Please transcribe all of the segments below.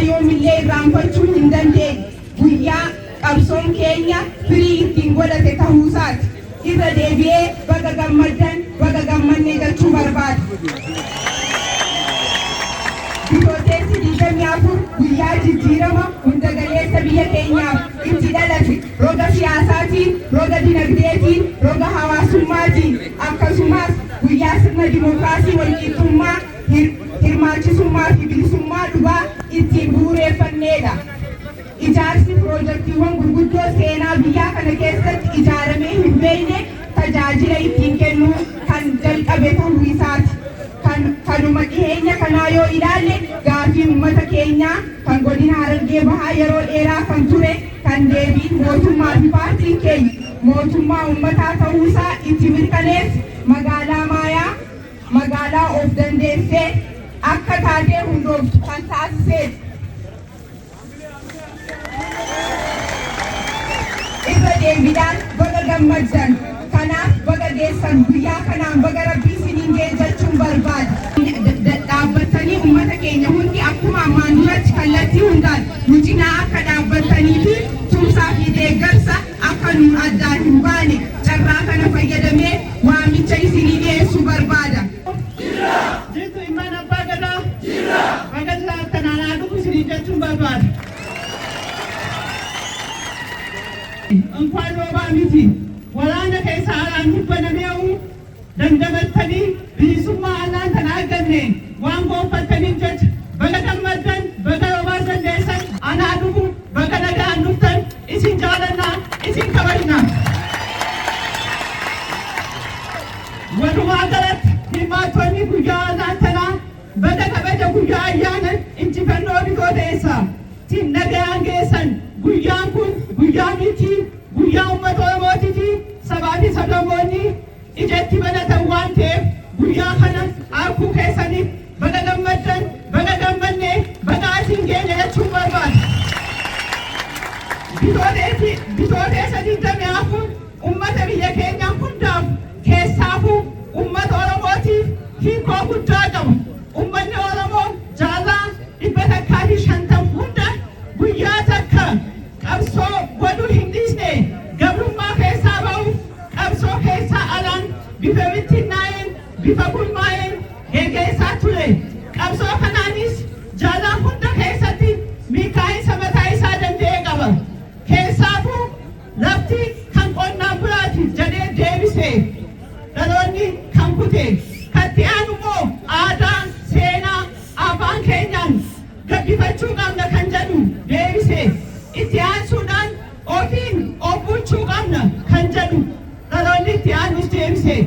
yoomillee irraanfachuu hin dandeenye guyyaa qabsoon keenya firii ittiin godhate ta'uusaati. Irra deebi'ee baga gammaddan baga gammannee jechuu barbaada. Bitootessi 24 guyyaa jijjiirama hunda galeessa biyya keenyaaf itti dhalate roga siyaasaatiin, roga dinagdeetiin, roga hawaasummaatiin akkasumas guyyaa sirna dimookiraasii walqixxummaa hirmaachisummaa fi bilisummaa dhugaa ittiin bu'uureeffanneedha. Ijaarsi piroojeektiiwwan gurguddoo seenaa biyyaa kana keessatti ijaaramee hin beekne tajaajila ittiin kennuu kan jalqabe ta'uu isaati. Kanuma dhiheenya kanaa yoo ilaalle gaaffii uummata keenyaa kan godina Harargee bahaa yeroo dheeraa kan ture kan deebiin mootummaa fi paartiin keenya mootummaa uummataa ta'uusaa itti mirkaneesse magaalaa Maayaa magaalaa of dandeessee akka taatee hundooftu kan taasiseedha. Irra deebiidhaan baga gammaddan kanaaf baga geessan guyyaa kanaan baga rabbii isiniin ga'e jechuun barbaada. Dhaabbatanii uummata keenya hundi akkuma ammaan duratti kallattii hundaan nu cinaa akka dhaabbatanii fi tumsaa fi deeggarsa akka nu addaan hin baane carraa kana fayyadamee waamicha isinii dhiyeessuu barbaada. Jirtu immaan abbaa gadaa baga akkanaan haa dhufu isinii jechuun barbaada. Enኳን roobaa miti waraana keessa alaan dubbanamee dandamattanii bilisummaa aanaan tan arganne waan gonfattaniif jecha baga gammaddan baga roobaa dandeessan anaa dhufu baga nagaan dhuftan isin jaalannaa isin kabajna. Walumaa galatti hirmaattonni guyyaa aanaan tanaa baga kabaja guyyaa ayyaana injifannoo Bitooteessaa tin nagaan geessan. Guyyaan kun guyyaa miti guyyaa uummata Oromootii fi sabaa fi sablammoonni ijatti banatan waan ta'eef guyyaa kana harkuu keessaniif baga gammaddan baga gammannee baga asiin geenye jechuun barbaada. Bitooteessa 24 uummata biyya keenya hundaaf keessaafuu uummata Oromootiif hiikoo guddaa qaba. Uummanni Oromoo jaarraa 150 hunda guyyaa takka qabsoo godhuu hin dhiisne gabrummaa keessaa ba'uuf qabsoo keessaa alaan bifa bittinnaa'een bifa gurmaa'een geggeessaa ture. Qabsoo kanaanis jaarraa hunda keessatti milkaa'insa mataa isaa danda'e qaba. Keessaafuu lafti kan qonnaan bulaati jedhee deebise dhaloonni kan kute katti aanumoo aadaa seenaa afaan keenyaan gabbifachuu qabna kan jedhu deebise. Itti aansuudhaan ofiin of bulchuu qabna kan jedhu dhaloonni itti aanus deebise.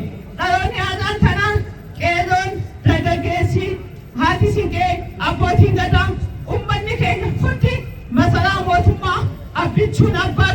Dhaloonni aanaan tanaan qeerroon dargaggeessi haati siinqee abbootiin gadaa uummanni keenya hundi masaraa mootummaa abbichuun abbaa